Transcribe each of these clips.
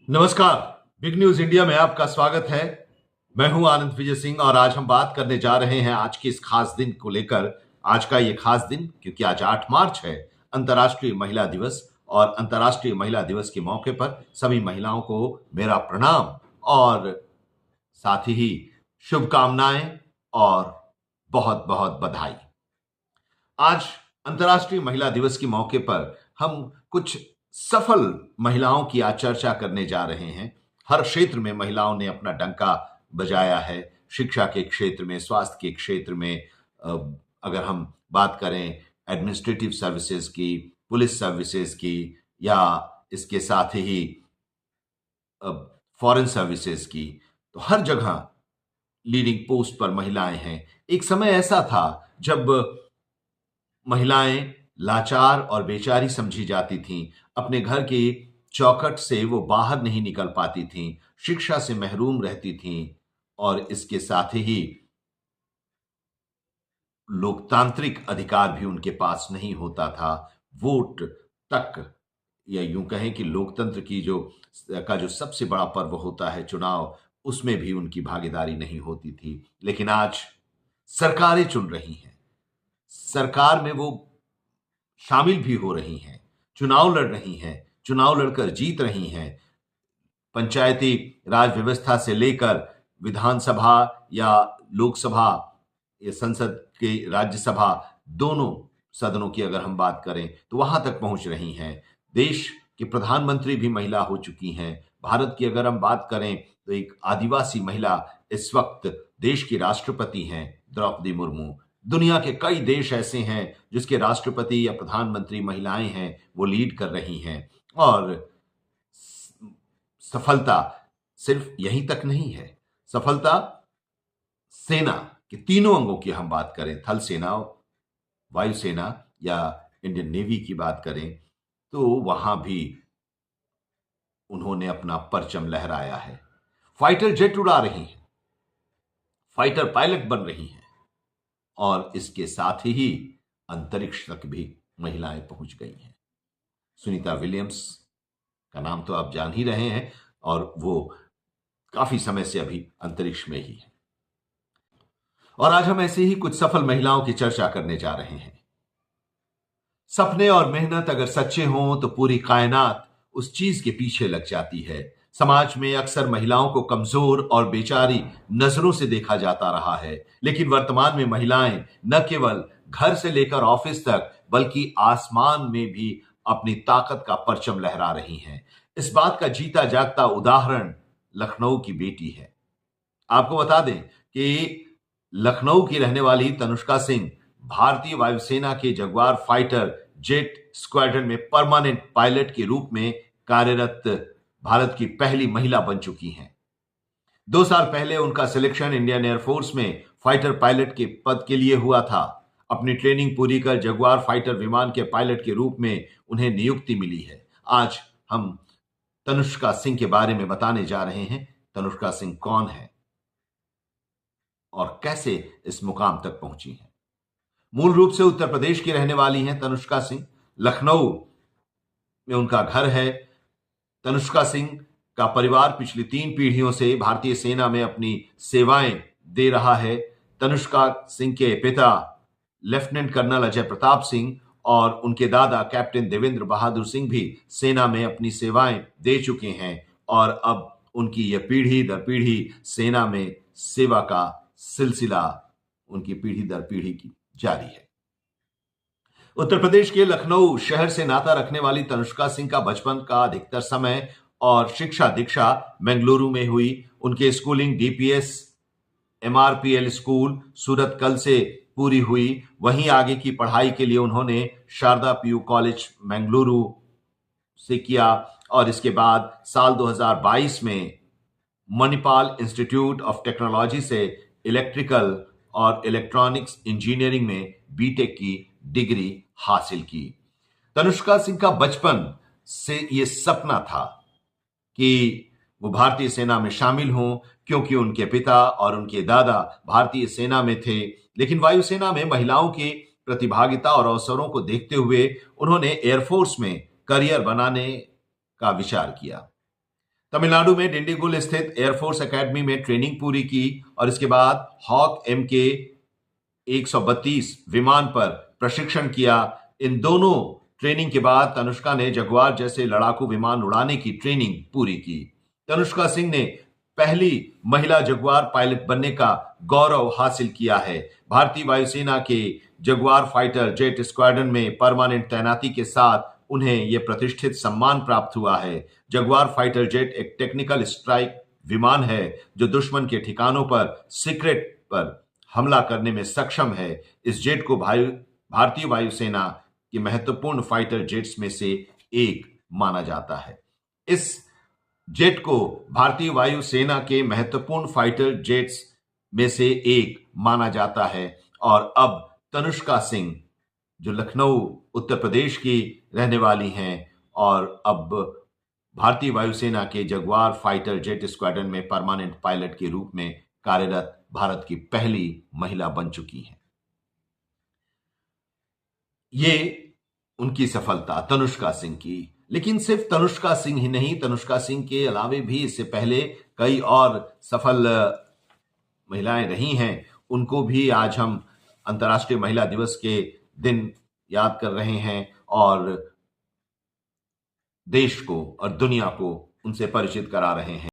नमस्कार। Big news India में आपका स्वागत है। मैं हूं आनंद विजय सिंह और आज हम बात करने जा रहे हैं आज के इस खास दिन को लेकर। आज का ये खास दिन क्योंकि आज 8 मार्च है, अंतर्राष्ट्रीय महिला दिवस। और अंतर्राष्ट्रीय महिला दिवस के मौके पर सभी महिलाओं को मेरा प्रणाम और साथ ही शुभकामनाएं और बहुत बहुत बधाई। आज अंतर्राष्ट्रीय महिला दिवस के मौके पर हम कुछ सफल महिलाओं की आज चर्चा करने जा रहे हैं। हर क्षेत्र में महिलाओं ने अपना डंका बजाया है। शिक्षा के क्षेत्र में, स्वास्थ्य के क्षेत्र में, अगर हम बात करें एडमिनिस्ट्रेटिव सर्विसेज की, पुलिस सर्विसेज की, या इसके साथ ही फॉरेन सर्विसेज की, तो हर जगह लीडिंग पोस्ट पर महिलाएं हैं। एक समय ऐसा था जब महिलाएं लाचार और बेचारी समझी जाती थीं। अपने घर की चौखट से वो बाहर नहीं निकल पाती थीं, शिक्षा से महरूम रहती थीं और इसके साथ ही लोकतांत्रिक अधिकार भी उनके पास नहीं होता था। वोट तक, या यूं कहें कि लोकतंत्र की जो सबसे बड़ा पर्व होता है चुनाव, उसमें भी उनकी भागीदारी नहीं होती थी। लेकिन आज सरकारें चुन रही हैं, सरकार में वो शामिल भी हो रही हैं, चुनाव लड़ रही हैं, चुनाव लड़कर जीत रही हैं। पंचायती राज व्यवस्था से लेकर विधानसभा या लोकसभा या संसद के राज्यसभा, दोनों सदनों की अगर हम बात करें तो वहां तक पहुंच रही हैं। देश की प्रधानमंत्री भी महिला हो चुकी हैं। भारत की अगर हम बात करें तो एक आदिवासी महिला इस वक्त देश की राष्ट्रपति हैं, द्रौपदी मुर्मू। दुनिया के कई देश ऐसे हैं जिसके राष्ट्रपति या प्रधानमंत्री महिलाएं हैं, वो लीड कर रही हैं। और सफलता सिर्फ यहीं तक नहीं है। सफलता सेना के तीनों अंगों की हम बात करें, थल सेना, वायुसेना या इंडियन नेवी की बात करें, तो वहां भी उन्होंने अपना परचम लहराया है। फाइटर जेट उड़ा रही हैं, फाइटर पायलट बन रही हैं और इसके साथ ही अंतरिक्ष तक भी महिलाएं पहुंच गई हैं। सुनीता विलियम्स का नाम तो आप जान ही रहे हैं और वो काफी समय से अभी अंतरिक्ष में ही है। और आज हम ऐसे ही कुछ सफल महिलाओं की चर्चा करने जा रहे हैं। सपने और मेहनत अगर सच्चे हों तो पूरी कायनात उस चीज के पीछे लग जाती है। समाज में अक्सर महिलाओं को कमजोर और बेचारी नजरों से देखा जाता रहा है, लेकिन वर्तमान में महिलाएं न केवल घर से लेकर ऑफिस तक बल्कि आसमान में भी अपनी ताकत का परचम लहरा रही हैं। इस बात का जीता जागता उदाहरण लखनऊ की बेटी है। आपको बता दें कि लखनऊ की रहने वाली तनुष्का सिंह भारतीय वायुसेना के जगुआर फाइटर जेट स्क्वाड्रन में परमानेंट पायलट के रूप में कार्यरत भारत की पहली महिला बन चुकी हैं। 2 साल पहले उनका सिलेक्शन इंडियन एयरफोर्स में फाइटर पायलट के पद के लिए हुआ था। अपनी ट्रेनिंग पूरी कर जगुआर फाइटर विमान के पायलट के रूप में उन्हें नियुक्ति मिली है। आज हम तनुष्का सिंह के बारे में बताने जा रहे हैं। तनुष्का सिंह कौन है और कैसे इस मुकाम तक पहुंची हैं। मूल रूप से उत्तर प्रदेश की रहने वाली हैं तनुष्का सिंह। लखनऊ में उनका घर है। तनुष्का सिंह का परिवार पिछली 3 पीढ़ियों से भारतीय सेना में अपनी सेवाएं दे रहा है। तनुष्का सिंह के पिता लेफ्टिनेंट कर्नल अजय प्रताप सिंह और उनके दादा कैप्टन देवेंद्र बहादुर सिंह भी सेना में अपनी सेवाएं दे चुके हैं और अब उनकी यह पीढ़ी दर पीढ़ी सेना में सेवा का सिलसिला उनकी पीढ़ी दर पीढ़ी की जारी है। उत्तर प्रदेश के लखनऊ शहर से नाता रखने वाली तनुष्का सिंह का बचपन का अधिकतर समय और शिक्षा दीक्षा बेंगलुरु में हुई। उनकी स्कूलिंग डीपीएस एमआरपीएल स्कूल सूरत कल से पूरी हुई। वहीं आगे की पढ़ाई के लिए उन्होंने शारदा पीयू कॉलेज बेंगलुरु से किया और इसके बाद साल 2022 में मणिपाल इंस्टीट्यूट ऑफ टेक्नोलॉजी से इलेक्ट्रिकल और इलेक्ट्रॉनिक्स इंजीनियरिंग में बीटेक की डिग्री हासिल की। तनुष्का सिंह का बचपन से यह सपना था कि वो भारतीय सेना में शामिल हों, क्योंकि उनके पिता और उनके दादा भारतीय सेना में थे। लेकिन वायुसेना में महिलाओं की प्रतिभागिता और अवसरों को देखते हुए उन्होंने एयरफोर्स में करियर बनाने का विचार किया। तमिलनाडु में डिंडीगुल स्थित एयरफोर्स एकेडमी में ट्रेनिंग पूरी की और इसके बाद हॉक MK 132 विमान पर प्रशिक्षण किया। इन दोनों ट्रेनिंग के बाद तनुष्का ने जगुआर जैसे लड़ाकू विमान उड़ाने की ट्रेनिंग पूरी की। तनुष्का सिंह ने पहली महिला जगुआर पायलट बनने का गौरव हासिल किया है। भारतीय वायुसेना के जगुआर फाइटर जेट स्क्वाड्रन में परमानेंट तैनाती के साथ उन्हें यह प्रतिष्ठित सम्मान प्राप्त हुआ है। जगुआर फाइटर जेट एक टेक्निकल स्ट्राइक विमान है जो दुश्मन के ठिकानों पर सीक्रेट पर हमला करने में सक्षम है। इस जेट को भारतीय वायुसेना की महत्वपूर्ण फाइटर जेट्स में से एक माना जाता है। इस जेट को भारतीय वायुसेना के महत्वपूर्ण फाइटर जेट्स में से एक माना जाता है और अब तनुष्का सिंह जो लखनऊ उत्तर प्रदेश की रहने वाली हैं और अब भारतीय वायुसेना के जगुआर फाइटर जेट स्क्वाड्रन में परमानेंट पायलट के रूप में कार्यरत भारत की पहली महिला बन चुकी हैं। ये उनकी सफलता तनुष्का सिंह की। लेकिन सिर्फ तनुष्का सिंह ही नहीं, तनुष्का सिंह के अलावे भी इससे पहले कई और सफल महिलाएं रही हैं। उनको भी आज हम अंतर्राष्ट्रीय महिला दिवस के दिन याद कर रहे हैं और देश को और दुनिया को उनसे परिचित करा रहे हैं।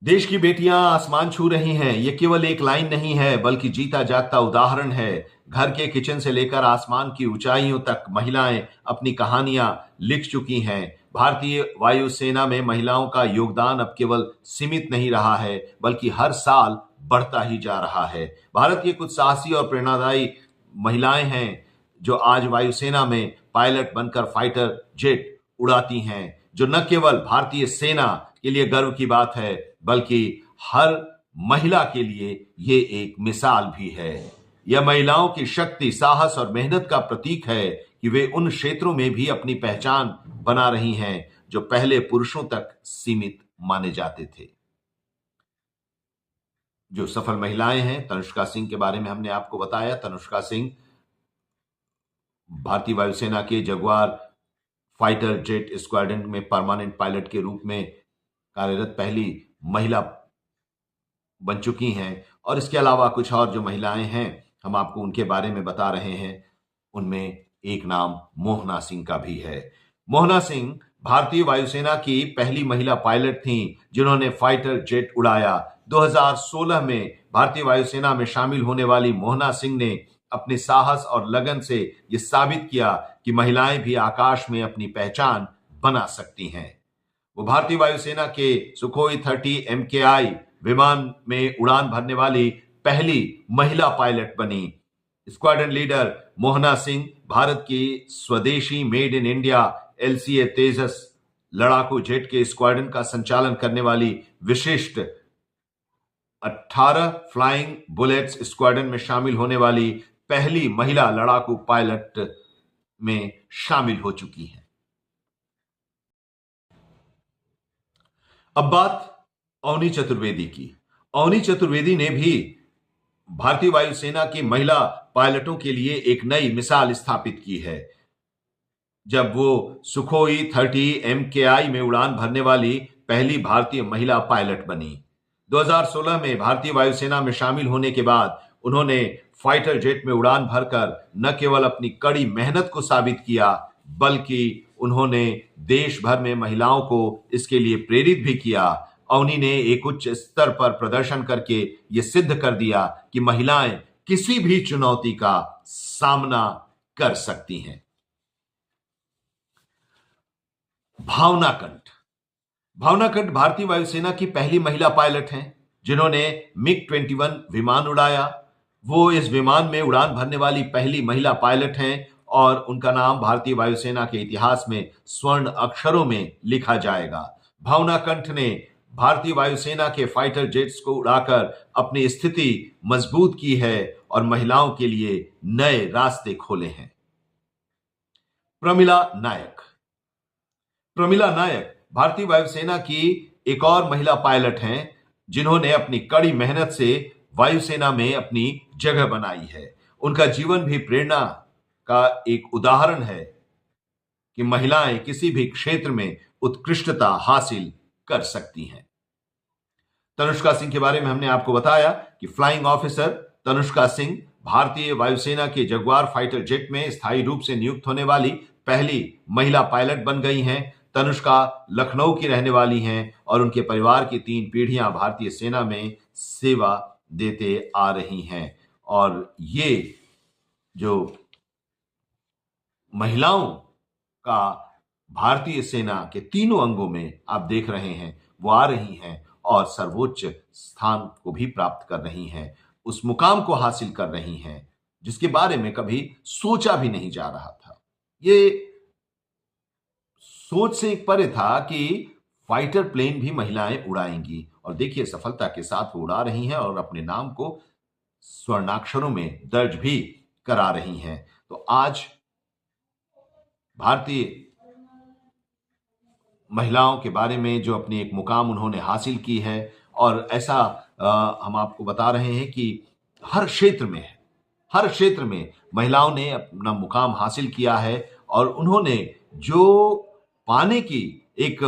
देश की बेटियां आसमान छू रही हैं। ये केवल एक लाइन नहीं है बल्कि जीता जागता उदाहरण है। घर के किचन से लेकर आसमान की ऊंचाइयों तक महिलाएं अपनी कहानियां लिख चुकी हैं। भारतीय वायुसेना में महिलाओं का योगदान अब केवल सीमित नहीं रहा है बल्कि हर साल बढ़ता ही जा रहा है। भारत की कुछ साहसी और प्रेरणादायी महिलाएं हैं जो आज वायुसेना में पायलट बनकर फाइटर जेट उड़ाती हैं, जो न केवल भारतीय सेना के लिए गर्व की बात है बल्कि हर महिला के लिए ये एक मिसाल भी है। यह महिलाओं की शक्ति, साहस और मेहनत का प्रतीक है कि वे उन क्षेत्रों में भी अपनी पहचान बना रही हैं जो पहले पुरुषों तक सीमित माने जाते थे। जो सफल महिलाएं हैं, तनुष्का सिंह के बारे में हमने आपको बताया। तनुष्का सिंह भारतीय वायुसेना के जगुआर फाइटर जेट स्क्वाड्रन में परमानेंट पायलट के रूप में कार्यरत पहली महिला बन चुकी हैं और इसके अलावा कुछ और जो महिलाएं हैं हम आपको उनके बारे में बता रहे हैं। उनमें एक नाम मोहना सिंह का भी है। मोहना सिंह भारतीय वायुसेना की पहली महिला पायलट थीं जिन्होंने फाइटर जेट उड़ाया। 2016 में भारतीय वायुसेना में शामिल होने वाली मोहना सिंह ने अपने साहस और लगन से यह साबित किया कि महिलाएं भी आकाश में अपनी पहचान बना सकती हैं। वो भारतीय वायुसेना के सुखोई 30 MKI विमान में उड़ान भरने वाली पहली महिला पायलट बनी। स्क्वाड्रन लीडर मोहना सिंह भारत की स्वदेशी मेड इन इंडिया LCA तेजस लड़ाकू जेट के स्क्वाड्रन का संचालन करने वाली विशिष्ट 18 फ्लाइंग बुलेट्स स्क्वाड्रन में शामिल होने वाली पहली महिला लड़ाकू पायलट में शामिल हो चुकी हैं। अब बात अवनी चतुर्वेदी की। अवनी चतुर्वेदी ने भी भारतीय वायुसेना की महिला पायलटों के लिए एक नई मिसाल स्थापित की है जब वो सुखोई 30 MKI में उड़ान भरने वाली पहली भारतीय महिला पायलट बनी। 2016 में भारतीय वायुसेना में शामिल होने के बाद उन्होंने फाइटर जेट में उड़ान भरकर न केवल अपनी कड़ी मेहनत को साबित किया बल्कि उन्होंने देश भर में महिलाओं को इसके लिए प्रेरित भी किया। अवनी ने एक उच्च स्तर पर प्रदर्शन करके ये सिद्ध कर दिया कि महिलाएं किसी भी चुनौती का सामना कर सकती हैं। भावना कंठ। भावना कंठ भारतीय वायुसेना की पहली महिला पायलट हैं जिन्होंने MiG-21 विमान उड़ाया। वो इस विमान में उड़ान भरने वाली पहली महिला पायलट हैं और उनका नाम भारतीय वायुसेना के इतिहास में स्वर्ण अक्षरों में लिखा जाएगा। भावना कंठ ने भारतीय वायुसेना के फाइटर जेट्स को उड़ाकर अपनी स्थिति मजबूत की है और महिलाओं के लिए नए रास्ते खोले हैं। प्रमिला नायक। प्रमिला नायक भारतीय वायुसेना की एक और महिला पायलट हैं जिन्होंने अपनी कड़ी मेहनत से वायुसेना में अपनी जगह बनाई है। उनका जीवन भी प्रेरणा का एक उदाहरण है कि महिलाएं किसी भी क्षेत्र में उत्कृष्टता हासिल कर सकती हैं। तनुष्का सिंह के बारे में हमने आपको बताया कि फ्लाइंग ऑफिसर तनुष्का सिंह भारतीय वायुसेना के जगुआर फाइटर जेट में स्थायी रूप से नियुक्त होने वाली पहली महिला पायलट बन गई हैं। तनुष्का लखनऊ की रहने वाली हैं और उनके परिवार की 3 पीढ़ियां भारतीय सेना में सेवा देते आ रही हैं। और ये जो महिलाओं का भारतीय सेना के तीनों अंगों में आप देख रहे हैं, वो आ रही हैं और सर्वोच्च स्थान को भी प्राप्त कर रही हैं, उस मुकाम को हासिल कर रही हैं जिसके बारे में कभी सोचा भी नहीं जा रहा था। ये सोच से एक परे था कि फाइटर प्लेन भी महिलाएं उड़ाएंगी, और देखिए सफलता के साथ वो उड़ा रही हैं और अपने नाम को स्वर्णाक्षरों में दर्ज भी करा रही हैं। तो आज भारतीय महिलाओं के बारे में जो अपनी एक मुकाम उन्होंने हासिल की है, और ऐसा हम आपको बता रहे हैं कि हर क्षेत्र में हर क्षेत्र में महिलाओं ने अपना मुकाम हासिल किया है और उन्होंने जो पाने की एक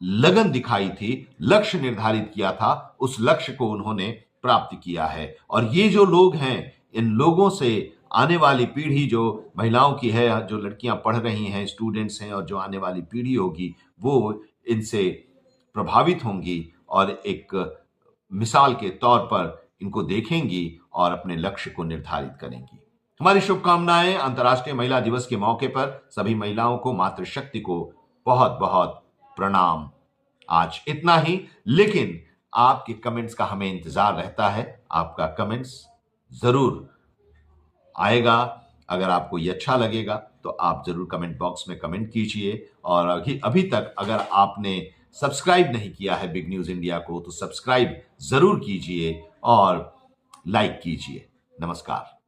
लगन दिखाई थी, लक्ष्य निर्धारित किया था, उस लक्ष्य को उन्होंने प्राप्त किया है। और ये जो लोग हैं, इन लोगों से आने वाली पीढ़ी जो महिलाओं की है, जो लड़कियां पढ़ रही हैं, स्टूडेंट्स हैं, और जो आने वाली पीढ़ी होगी, वो इनसे प्रभावित होंगी और एक मिसाल के तौर पर इनको देखेंगी और अपने लक्ष्य को निर्धारित करेंगी। हमारी शुभकामनाएं अंतर्राष्ट्रीय महिला दिवस के मौके पर सभी महिलाओं को, मातृशक्ति को बहुत बहुत प्रणाम। आज इतना ही, लेकिन आपके कमेंट्स का हमें इंतजार रहता है। आपका कमेंट्स जरूर आएगा। अगर आपको ये अच्छा लगेगा तो आप जरूर कमेंट बॉक्स में कमेंट कीजिए, और अभी तक अगर आपने सब्सक्राइब नहीं किया है बिग न्यूज इंडिया को, तो सब्सक्राइब जरूर कीजिए और लाइक कीजिए। नमस्कार।